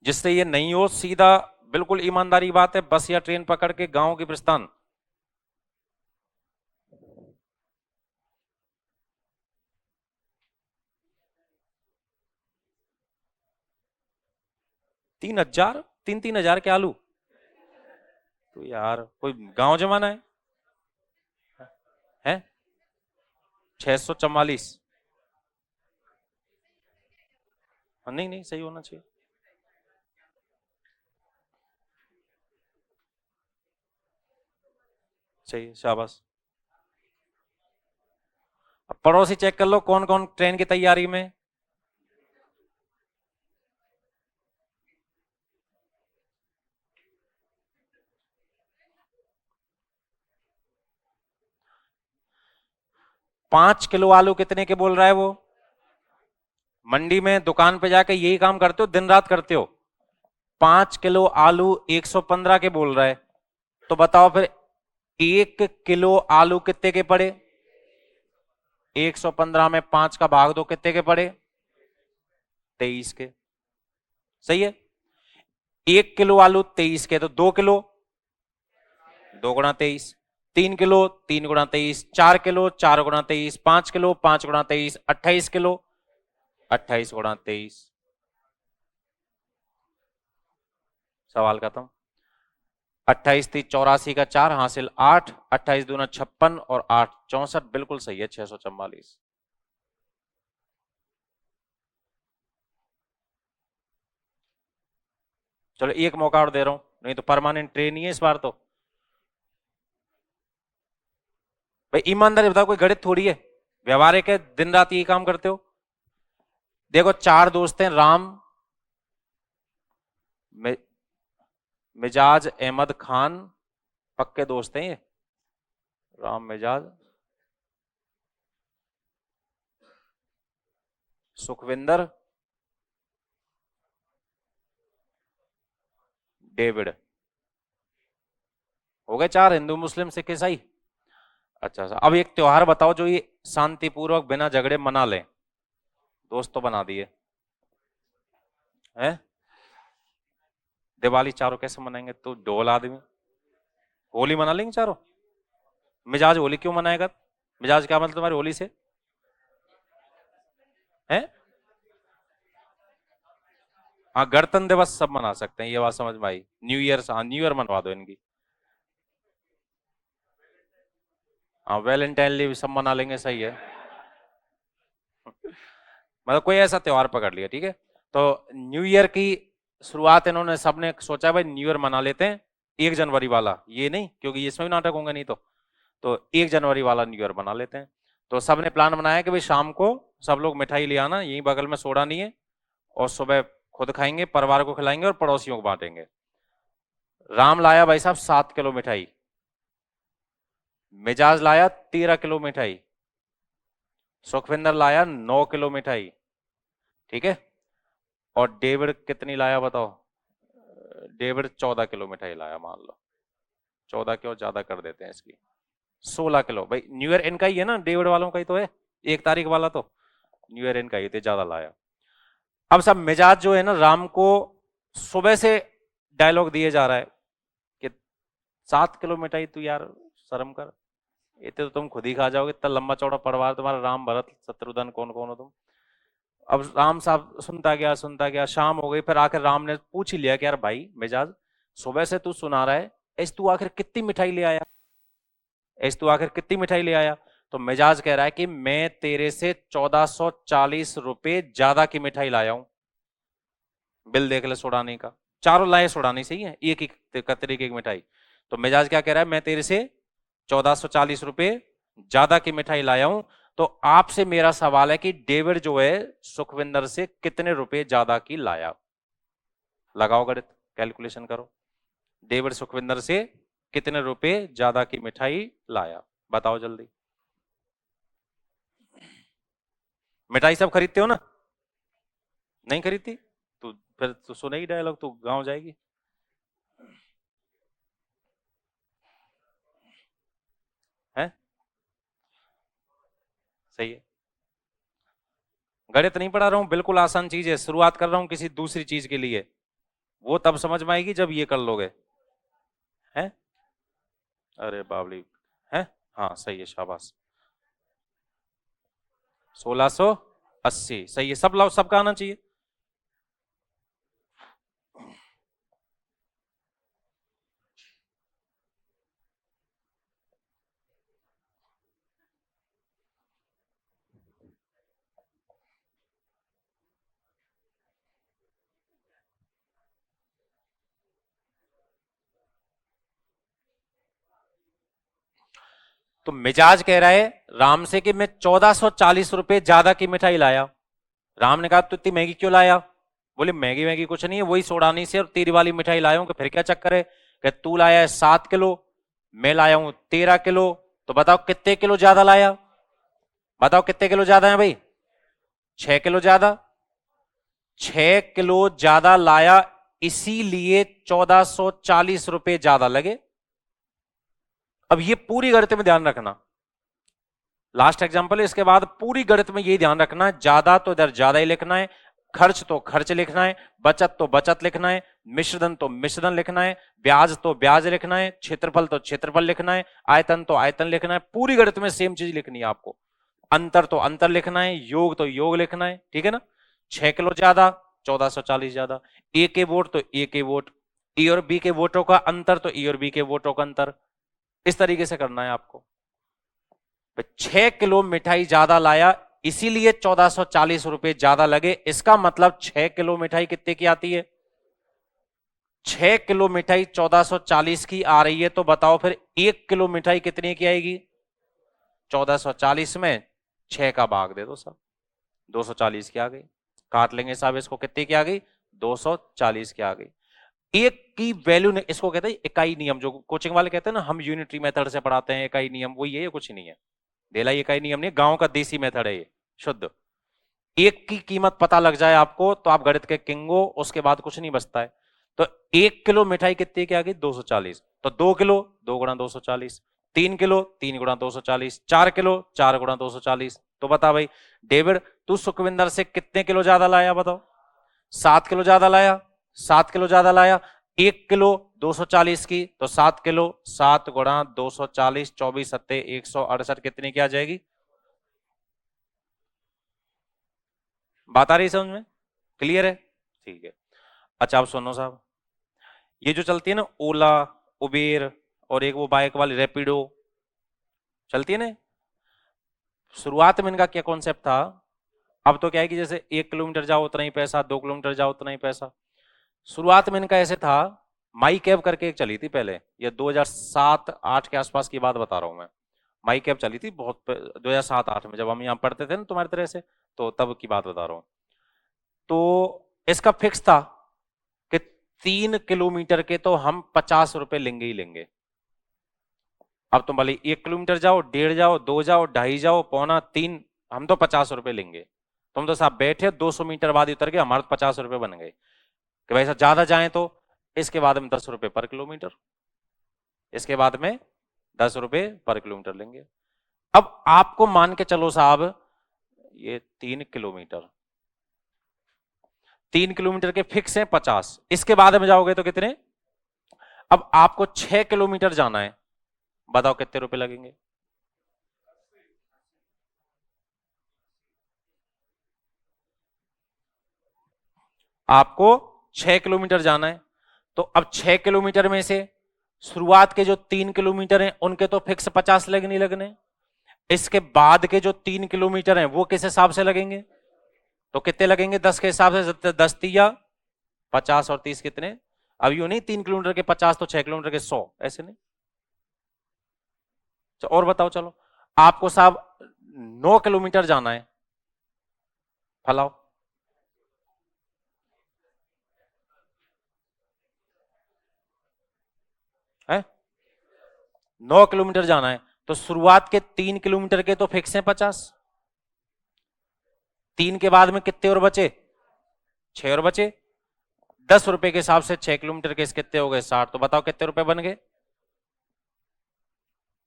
जिससे ये नहीं हो सीधा, बिल्कुल ईमानदारी बात है, बस या ट्रेन पकड़ के गांव की प्रस्थान। 3,000, 3-3 हजार के आलू? तो यार कोई गांव जमाना है 644। नहीं नहीं, सही होना चाहिए। सही, शाबाश। अब पड़ोसी चेक कर लो कौन कौन ट्रेन की तैयारी में। 5 किलो आलू कितने के बोल रहा है वो? मंडी में दुकान पे जाके यही काम करते हो, दिन रात करते हो? 5 किलो आलू 115 के बोल रहा है, तो बताओ फिर 1 किलो आलू कितने के पड़े? 115 में 5 का भाग दो, कितने के पड़े? 23 के। सही है। 1 किलो आलू 23 के, तो 2 किलो, 2 गुणा 23। 3 किलो, 3 गुणा 23। 4 किलो, 4 गुणा 23। 5 किलो, 5 गुणा 23, 28 किलो। 28 गुणा 23। सवाल खत्म। 28 3 84 का 4 हासिल 8, 28 दूना 56 और 8 64, बिल्कुल सही है 644। चलो एक मौका और दे रहा हूं, नहीं तो परमानेंट ट्रेन ही है इस बार तो। भाई ईमानदारी बताओ, कोई गणित थोड़ी है, व्यवहारिक है, दिन रात यही काम करते हो। देखो चार दोस्त हैं, राम, मि, मिजाज, अहमद खान, पक्के दोस्त हैं ये। राम, मिजाज, सुखविंदर, डेविड। हो गए चार, हिंदू मुस्लिम सिख ईसाई। अच्छा अच्छा, अब एक त्योहार बताओ जो ये शांतिपूर्वक बिना झगड़े मना ले। दोस्त तो बना दिए हैं। दिवाली चारों कैसे मनाएंगे, तो ढोल आदमी। होली मना लेंगे चारों। मिजाज होली क्यों मनाएगा? मिजाज क्या मतलब तुम्हारी होली से? है? हाँ गणतंत्र दिवस सब मना सकते हैं, ये बात समझ में आई। न्यू ईयर, हाँ न्यू ईयर मनवा दो इनकी। हाँ वैलेंटाइन डे भी सब मना लेंगे, सही है। मतलब कोई ऐसा त्योहार पकड़ लिया, ठीक है। तो न्यू ईयर की शुरुआत इन्होंने सबने सोचा भाई न्यू ईयर मना लेते हैं, 1 जनवरी वाला, ये नहीं क्योंकि इसमें भी नाटक होंगे नहीं तो 1 जनवरी वाला न्यू ईयर बना लेते हैं। तो सबने प्लान बनाया कि भाई शाम को सब लोग मिठाई ले आना, यहीं बगल में सोडा नहीं है, और सुबह खुद खाएंगे, परिवार को खिलाएंगे और पड़ोसियों को बांटेंगे। राम लाया भाई साहब 7 किलो मिठाई, मिजाज लाया 13 किलो मिठाई, सुखविंदर लाया 9 किलो मिठाई, ठीक है। और डेविड कितनी लाया बताओ? डेविड 14 किलो मिठाई लाया, मान लो 14 क्यों ज्यादा कर देते हैं इसकी, 16 किलो। भाई न्यू ईयर इनका ही है ना, डेविड वालों का ही तो है, 1 तारीख वाला तो न्यू ईयर इनका ही थे, ज्यादा लाया। अब सब मिजाज जो है ना, राम को सुबह से डायलॉग दिए जा रहा है कि 7 किलो मिठाई तू यार, शर्म कर, इतने तो तुम खुद ही खा जाओगे, इतना लंबा चौड़ा परिवार तुम्हारा, राम भरत शत्रुघ्न कौन कौन हो तुम। अब राम साहब सुनता गया, शाम हो गई, फिर आकर राम ने पूछ ही लिया कि यार भाई मिजाज, सुबह से तू सुना रहा है, ऐस तू आखिर कितनी मिठाई ले आया, ऐस तू आखिर कितनी मिठाई ले आया? तो मिजाज कह रहा है कि मैं तेरे से 1440 रुपए ज्यादा की मिठाई लाया हूं, बिल देख ले सुड़ाने का। चारों लाए सुड़ानी, सही है, एक एक कतरे की एक मिठाई। तो मिजाज क्या कह रहा है, मैं तेरे से 1440 रुपए ज्यादा की मिठाई लाया हूं। तो आपसे मेरा सवाल है कि डेविड जो है सुखविंदर से कितने रुपए ज्यादा की लाया? लगाओ गणित, कैलकुलेशन करो। डेविड सुखविंदर से कितने रुपए ज्यादा की मिठाई लाया, बताओ जल्दी। मिठाई सब खरीदते हो ना? नहीं खरीदती? तो फिर तो सुनेगी डायलॉग, तो गांव जाएगी। है? सही है। गणित नहीं पढ़ा रहा हूं, बिल्कुल आसान चीज है, शुरुआत कर रहा हूं किसी दूसरी चीज के लिए, वो तब समझ में आएगी जब ये कर लोगे। हैं? अरे बाबली है। हाँ सही है, शाबाश। 1680 सही है, सब लाओ, सबका आना चाहिए। तो मिजाज कह रहा है राम से कि मैं 1440 रुपए ज्यादा की मिठाई लाया। राम ने कहा तू इतनी महंगी क्यों लाया? बोले महंगी महंगी कुछ नहीं है, वही सोडानी से और तेरी वाली मिठाई लाया हूं, कि फिर क्या चक्कर है? कि तू लाया है 7 किलो, मैं लाया हूं 13 किलो, तो बताओ कितने किलो ज्यादा लाया? बताओ कितने किलो ज्यादा है भाई? 6 किलो ज्यादा। 6 किलो ज्यादा लाया, इसीलिए 1440 रुपए ज्यादा लगे। अब ये पूरी गणित में ध्यान रखना, लास्ट एग्जांपल है, इसके बाद पूरी गणित में ये ध्यान रखना, ज्यादा तो इधर ज्यादा ही लिखना है, खर्च तो खर्च लिखना है, बचत तो बचत लिखना है, मिश्रधन तो मिश्रधन लिखना है, ब्याज तो ब्याज लिखना है, क्षेत्रफल तो क्षेत्रफल लिखना है, आयतन तो आयतन लिखना है, पूरी गणित में सेम चीज लिखनी है आपको। अंतर तो अंतर लिखना है, योग तो योग लिखना है, ठीक है ना? 6 किलो ज्यादा, 1440 ज्यादा, ए के वोट तो ए के वोट, ए और बी के वोटों का अंतर तो ए और बी के वोटों का अंतर, इस तरीके से करना है आपको। 6 किलो मिठाई ज्यादा लाया, इसीलिए 1440 रुपए ज्यादा लगे, इसका मतलब 6 किलो मिठाई कितने की आती है? 6 किलो मिठाई 1440 की आ रही है, तो बताओ फिर 1 किलो मिठाई कितने की आएगी? 1440 में 6 का भाग दे दो साहब, 240 की आ गई। काट लेंगे साहब इसको, कितने की आ गई? 240 की आ गई। एक की वैल्यू ने, इसको कहते हैं इकाई नियम, जो कोचिंग वाले कहते हैं ना हम यूनिटरी मेथड से पढ़ाते हैं, इकाई नियम, वो ये कुछ नहीं है, ढेलाई इकाई नियम नहीं, गांव का देसी मेथड है ये, शुद्ध। एक की कीमत पता लग जाए आपको तो आप गणित के किंग हो, उसके बाद कुछ नहीं बचता है। तो 1 किलो मिठाई कितने की आ गई? 240, तो 2 किलो 2 गुणा 240, 3 किलो 3 गुणा 240, 4 किलो 4 गुणा 240, तो बता भाई डेविड, तू सुखविंदर से कितने किलो ज्यादा लाया बताओ? 7 किलो ज्यादा लाया, 7 किलो ज्यादा लाया, 1 किलो 240 की, तो 7 किलो 7 गुणा 240, 24 सत्ते 168, कितने की आ जाएगी? बात आ रही है समझ में? क्लियर है? ठीक है। अच्छा अब सुनो साहब, ये जो चलती है ना ओला, उबेर, और एक वो बाइक वाली रैपिडो चलती है ना, शुरुआत में इनका क्या कॉन्सेप्ट था? अब तो क्या है कि जैसे 1 किलोमीटर जाओ उतना ही पैसा, 2 किलोमीटर जाओ उतना ही पैसा। शुरुआत में इनका ऐसे था, माई कैब करके एक चली थी पहले, ये 2007-8 के आसपास की बात बता रहा हूं मैं। माई कैब चली थी बहुत 2007-8 में, जब हम यहाँ पढ़ते थे ना तुम्हारी तरह से, तो तब की बात बता रहा हूँ। तो इसका फिक्स था कि 3 किलोमीटर के तो हम 50 रुपए लेंगे ही लेंगे। अब तुम भले 1 किलोमीटर जाओ, 1.5 जाओ, 2 जाओ, 2.5 जाओ, पौना 3, हम तो 50 रुपए लेंगे। तुम तो साहब बैठे 200 मीटर बाद ही उतर गए, हमारे तो 50 रुपए बन गए कि भाई साहब ज्यादा जाए तो। इसके बाद में 10 रुपए पर किलोमीटर, इसके बाद में 10 रुपए पर किलोमीटर लेंगे। अब आपको मान के चलो साहब, ये 3 किलोमीटर, 3 किलोमीटर के फिक्स हैं 50, इसके बाद में जाओगे तो कितने? अब आपको 6 किलोमीटर जाना है, बताओ कितने रुपए लगेंगे? आपको 6 किलोमीटर जाना है, तो अब 6 किलोमीटर में से शुरुआत के जो 3 किलोमीटर हैं उनके तो फिक्स 50 लगने ही लगने, इसके बाद के जो 3 किलोमीटर हैं वो किस हिसाब से लगेंगे? तो कितने लगेंगे 10 के हिसाब से? 10 तिया 50 और 30 कितने? अब यूं नहीं 3 किलोमीटर के 50 तो 6 किलोमीटर के 100, ऐसे नहीं। और बताओ चलो, आपको साहब 9 किलोमीटर जाना है, फलाओ। है 9 किलोमीटर जाना है, तो शुरुआत के 3 किलोमीटर के तो फिक्स है 50, 3 के बाद में कितने और बचे? 6 और बचे, 10 रुपए के हिसाब से 6 किलोमीटर के कितने हो गए? 60, तो बताओ कितने रुपए बन गए?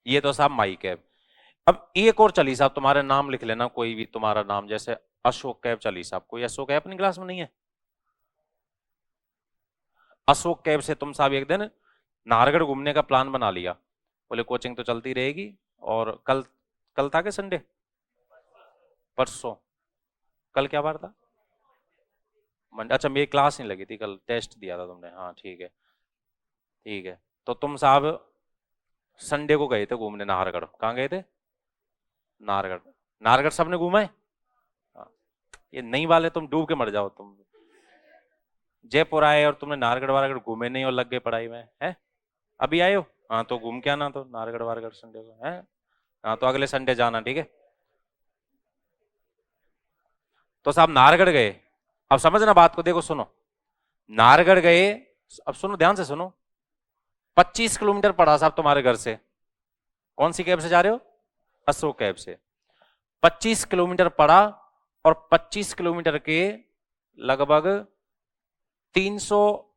ये तो साहब माई कैब। अब एक और चली साहब, तुम्हारे नाम लिख लेना, कोई भी तुम्हारा नाम, जैसे अशोक कैब चली साहब, कोई अशोक है अपनी क्लास में नहीं है? अशोक कैब से तुम साहब एक दिन नाहरगढ़ घूमने का प्लान बना लिया, बोले कोचिंग तो चलती रहेगी, और कल, कल था क्या संडे? परसों, कल क्या बार था? मंडे, अच्छा मेरी क्लास नहीं लगी थी कल, टेस्ट दिया था तुमने, हाँ ठीक है, ठीक है। तो तुम साहब संडे को गए थे घूमने नाहरगढ़, कहाँ गए थे? नाहरगढ़। नाहरगढ़ सबने घूमा है? हाँ। ये नहीं वाले तुम डूब के मर जाओ तुम, जयपुर आए और तुमने नाहरगढ़ वारगढ़ घूमे नहीं और लग गए पढ़ाई में, है? अभी आए हो? हाँ तो घूम के आना, तो नाहरगढ़ वारगढ़ संडे को है। हाँ तो अगले संडे जाना, ठीक है? तो साहब नाहरगढ़ गए, अब समझना बात को, देखो सुनो, नाहरगढ़ गए, अब सुनो ध्यान से सुनो, 25 किलोमीटर पड़ा साहब तुम्हारे घर से, कौन सी कैब से जा रहे हो? अशोक कैब से। 25 किलोमीटर पड़ा, और 25 किलोमीटर के लगभग 300,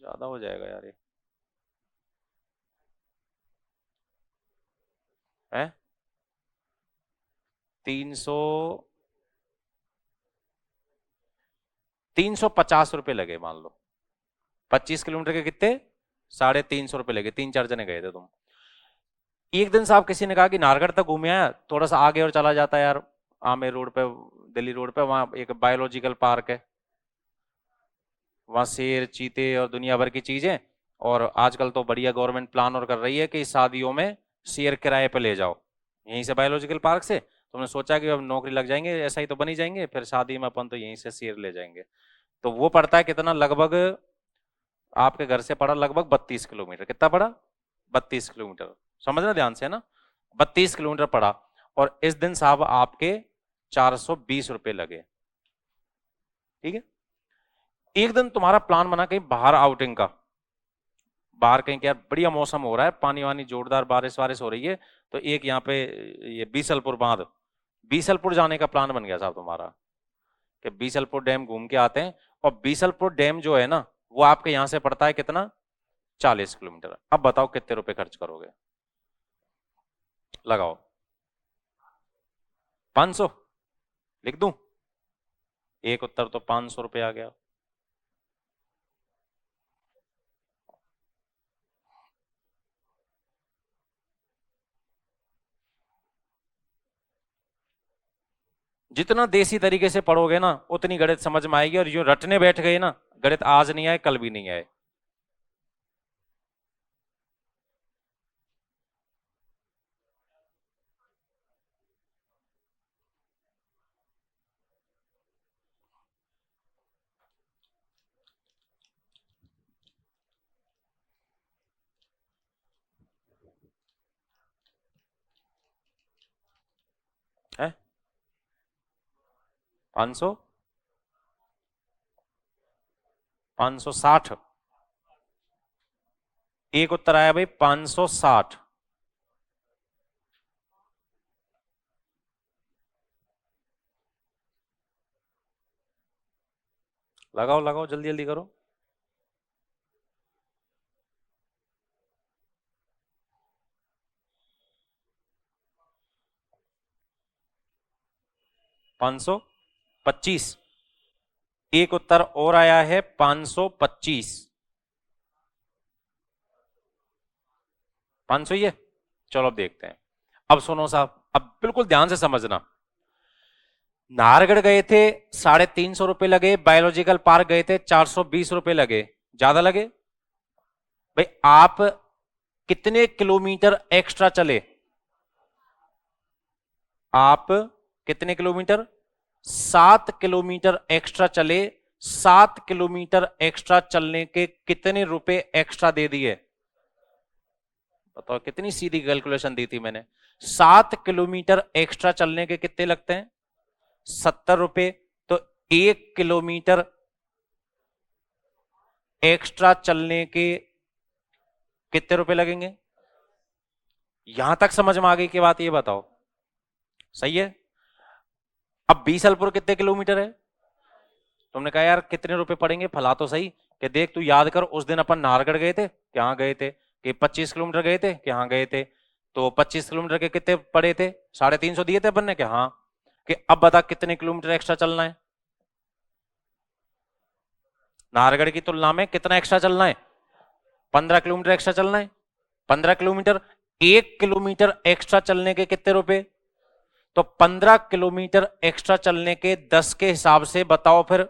ज्यादा हो जाएगा यार ये, है 300, 350 रुपये लगे मान लो, 25 किलोमीटर के कितने, 350 रुपये लगे, 3-4 जने गए थे तुम। एक दिन साहब किसी ने कहा कि नाहरगढ़ तक घूमे आया, थोड़ा सा आगे और चला जाता है यार, आमेर रोड पे, दिल्ली रोड पे, वहां एक बायोलॉजिकल पार्क है, वहां शेर चीते और दुनिया भर की चीजें, और आजकल तो बढ़िया गवर्नमेंट प्लान और कर रही है कि शादियों में शेर किराए पे ले जाओ, यहीं से बायोलॉजिकल पार्क से। तुमने सोचा कि अब नौकरी लग जाएंगे, ऐसा ही तो बनी जाएंगे, फिर शादी में अपन तो यहीं से शेर ले जाएंगे। तो वो पड़ता है कितना, लगभग आपके घर से पड़ा लगभग 32 किलोमीटर, कितना पड़ा? 32 किलोमीटर, समझना ध्यान से ना, 32 किलोमीटर पड़ा, और इस दिन साहब आपके 420 रुपये लगे, ठीक है? एक दिन तुम्हारा प्लान बना कहीं बाहर आउटिंग का, बाहर कहीं क्या, बढ़िया मौसम हो रहा है, पानी वानी जोरदार बारिश वारिश हो रही है, तो एक यहाँ पे ये बीसलपुर बांध, बीसलपुर जाने का प्लान बन गया साहब तुम्हारा, कि बीसलपुर डैम घूम के आते हैं। और बीसलपुर डैम जो है ना, वो आपके यहाँ से पड़ता है कितना, 40 किलोमीटर। अब बताओ कितने रुपए खर्च करोगे, लगाओ। 500 लिख दूं? एक उत्तर तो 500 रुपये आ गया। जितना देसी तरीके से पढ़ोगे ना, उतनी गणित समझ में आएगी, और जो रटने बैठ गए ना, गणित आज नहीं आए कल भी नहीं आए। है 500, 560, एक उत्तर आया भाई 560। लगाओ लगाओ, जल्दी जल्दी करो। 525, एक उत्तर और आया है 525, 500 ही है। चलो अब देखते हैं। अब सुनो साहब, अब बिल्कुल ध्यान से समझना, नाहरगढ़ गए थे 350 रुपये लगे, बायोलॉजिकल पार्क गए थे 420 रुपये लगे, ज्यादा लगे? भाई आप कितने किलोमीटर एक्स्ट्रा चले? आप कितने किलोमीटर? 7 किलोमीटर एक्स्ट्रा चले। 7 किलोमीटर एक्स्ट्रा चलने के कितने रुपए एक्स्ट्रा दे दिए? बताओ, कितनी सीधी कैलकुलेशन दी थी मैंने। 7 किलोमीटर एक्स्ट्रा चलने के कितने लगते हैं? 70 रुपए। तो 1 किलोमीटर एक्स्ट्रा चलने के कितने रुपए लगेंगे? यहां तक समझ में आ गई कि बात, ये बताओ सही है? अब बीसलपुर कितने किलोमीटर है? तुमने कहा यार कितने रुपए पड़ेंगे, फला तो सही, कि देख तू याद कर, उस दिन अपन नाहरगढ़ गए थे, कहां गए थे, कि 25 किलोमीटर गए थे, कहां गए थे, तो 25 किलोमीटर के कितने पड़े थे? 350 दिए थे अपन ने क्या? हाँ। कि अब बता कितने किलोमीटर एक्स्ट्रा चलना है? नाहरगढ़ की तुलना में कितना एक्स्ट्रा चलना है? 15 किलोमीटर एक्स्ट्रा चलना है। 15 किलोमीटर, 1 किलोमीटर एक्स्ट्रा चलने के कितने रुपए? तो 15 किलोमीटर एक्स्ट्रा चलने के 10 के हिसाब से बताओ फिर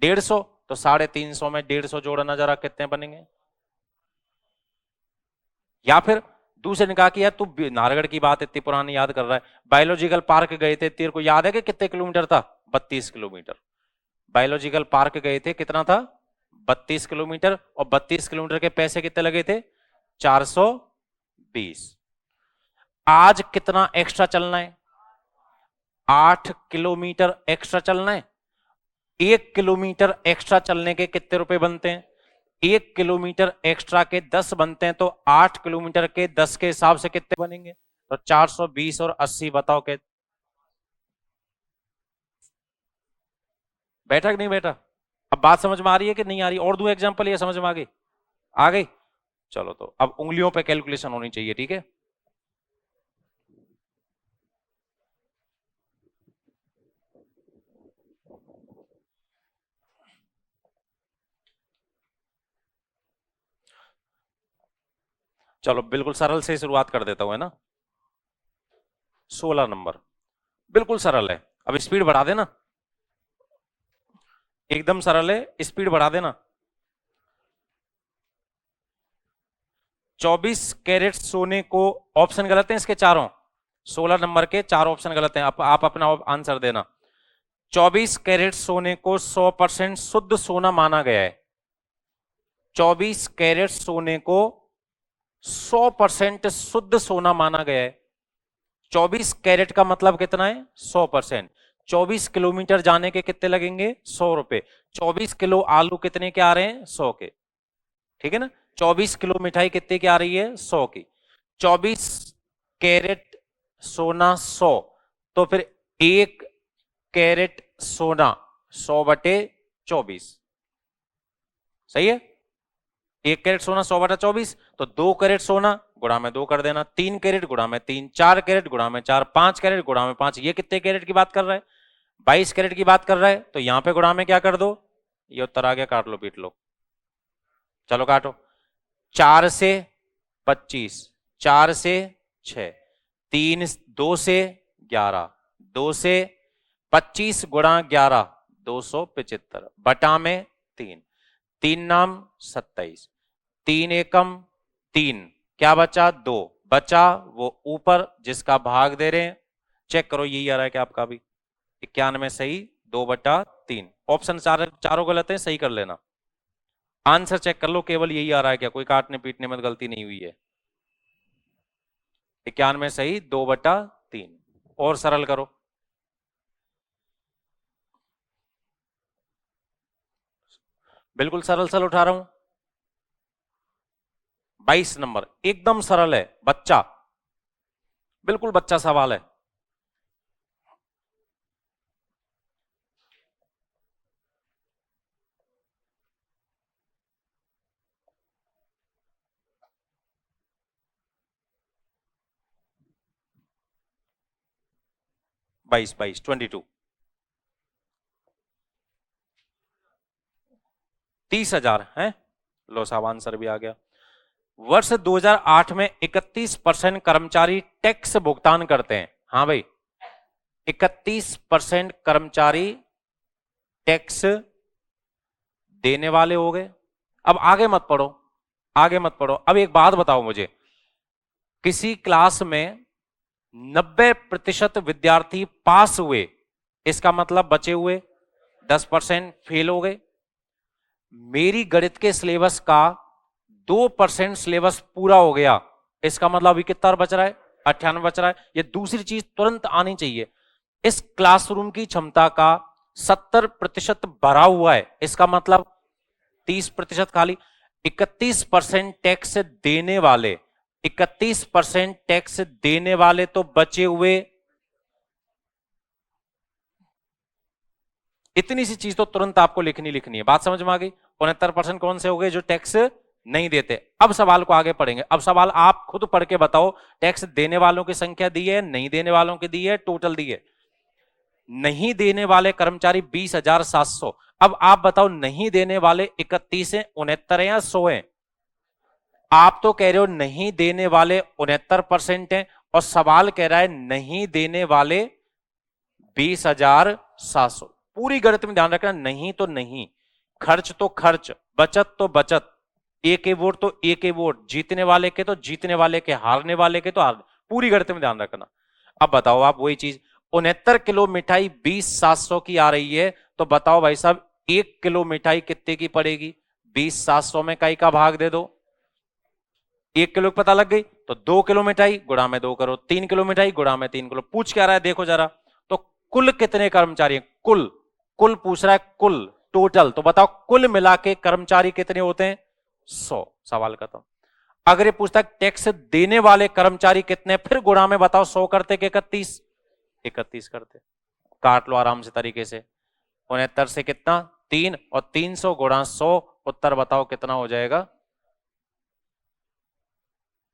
150। तो 350 में 150 जोड़ना जरा, कितने बनेंगे? या फिर दूसरे ने कहा कि यार तू नाहरगढ़ की बात इतनी पुरानी याद कर रहा है, बायोलॉजिकल पार्क गए थे, तेरे को याद है कि कितने किलोमीटर था? 32 किलोमीटर। बायोलॉजिकल पार्क गए थे, कितना था? 32 किलोमीटर। और 32 किलोमीटर के पैसे कितने लगे थे? 420। आज कितना एक्स्ट्रा चलना है? 8 किलोमीटर एक्स्ट्रा चलना है। 1 किलोमीटर एक्स्ट्रा चलने के कितने रुपए बनते हैं? 1 किलोमीटर एक्स्ट्रा के 10 बनते हैं, तो 8 किलोमीटर के 10 के हिसाब से कितने बनेंगे? तो 420 और 80 बताओ के बैठा कि नहीं बैठा? अब बात समझ में आ रही है कि नहीं आ रही? और दो एग्जांपल, ये समझ में आ गई? आ गई। चलो, तो अब उंगलियों पे कैलकुलेशन होनी चाहिए, ठीक है? चलो बिल्कुल सरल से शुरुआत कर देता हूं, है ना? 16 नंबर बिल्कुल सरल है। अब स्पीड बढ़ा देना, एकदम सरल है, स्पीड बढ़ा देना। 24 कैरेट सोने को, ऑप्शन गलत है इसके चारों, 16 नंबर के 4 ऑप्शन गलत हैं, आप अपना आंसर देना। 24 कैरेट सोने को 100% शुद्ध सोना माना गया है। 24 कैरेट सोने को 100% शुद्ध सोना माना गया है। 24 कैरेट का मतलब कितना है? 100%। 24 किलोमीटर जाने के कितने लगेंगे? 100 रुपए। 24 किलो आलू कितने के आ रहे हैं? 100 के। ठीक है ना? 24 किलो मिठाई कितने की आ रही है? 100 की। 24 कैरेट सोना 100, तो फिर 1 कैरेट सोना 100/24, सही है? 1 कैरेट सोना 100/24, तो 2 कैरेट सोना गुणा में 2 कर देना, 3 कैरेट गुणा में 3, 4 कैरेट गुणा में 4, 5 कैरेट गुणा में 5। ये कितने कैरेट की बात कर रहा है? 22 कैरेट की बात कर रहा है। तो यहां पे गुणा में क्या कर दो? ये उत्तर आ गया, काट लो, पीट लो। चलो काटो। 4 से 25, 4 से 6, 3, 2 से 11, 2 से 25 गुणा 11, 275 बटा में 3, 3 नाम 27, 3 एकम 3, क्या बचा? 2 बचा, वो ऊपर जिसका भाग दे रहे हैं। चेक करो, यही आ रहा है क्या आपका भी? 91 सही, 2/3। ऑप्शन चारों गलत है, सही कर लेना। आंसर चेक कर लो, केवल यही आ रहा है क्या? कोई काटने पीटने में गलती नहीं हुई है। 91 सही, 2/3। और सरल करो। बिल्कुल सरल सरल उठा रहा हूं। 22 नंबर एकदम सरल है, बच्चा, बिल्कुल बच्चा सवाल है। बाईस 22 30,000 है। लो साहब, आंसर भी आ गया। वर्ष 2008 में 31% कर्मचारी टैक्स भुगतान करते हैं। हाँ भाई, 31% कर्मचारी टैक्स देने वाले हो गए। अब आगे मत पढ़ो, आगे मत पढ़ो। अब एक बात बताओ मुझे, किसी क्लास में 90% विद्यार्थी पास हुए, इसका मतलब बचे हुए 10% फेल हो गए। मेरी गणित के सिलेबस का 2% सिलेबस पूरा हो गया, इसका मतलब अभी कितना बच रहा है? 98 बच रहा है। ये दूसरी चीज तुरंत आनी चाहिए, इस क्लासरूम की क्षमता का 70% भरा हुआ है, इसका मतलब 30% खाली। 31% टैक्स देने वाले, 31% टैक्स देने वाले, तो बचे हुए, इतनी सी चीज तो तुरंत आपको लिखनी लिखनी है। बात समझ में आ गई? 69% कौन से हो गए जो टैक्स नहीं देते। अब सवाल को आगे पढ़ेंगे। अब सवाल आप खुद पढ़ के बताओ, टैक्स देने वालों की संख्या दी है, नहीं देने वालों की दी है, टोटल दी है। नहीं देने वाले कर्मचारी 20,700। अब आप बताओ, नहीं देने वाले 31 है, 69 है या 100 है? आप तो कह रहे हो नहीं देने वाले 69% हैं, और सवाल कह रहा है नहीं देने वाले 20,700। पूरी गणित में ध्यान रखना, नहीं तो नहीं, खर्च तो खर्च, बचत तो बचत, एक वोट तो एक वोट, जीतने वाले के तो जीतने वाले के, हारने वाले के तो हार। पूरी गणित में ध्यान रखना। अब बताओ आप वही चीज, 69 किलो मिठाई 20,700 की आ रही है, तो बताओ भाई साहब 1 किलो मिठाई कितने की पड़ेगी? 20,700 में कई का भाग दे दो, 1 किलो पता लग गई, तो 2 किलो मिठाई गुणा में 2 करो, 3 किलो मिठाई गुणा में 3 किलो। पूछ क्या रहा है देखो जरा, तो कुल कितने कर्मचारी हैं? कुल, कुल पूछ रहा है, कुल टोटल, तो बताओ कुल मिला के कर्मचारी कितने होते हैं? 100। सवाल खत्म। अगर ये पूछता है टैक्स देने वाले कर्मचारी कितने, फिर गुणा में बताओ 100 करते कि 31? 31 करते। काट लो आराम से तरीके से, 69 से कितना 3, और 300 गुणा 100, उत्तर बताओ कितना हो जाएगा?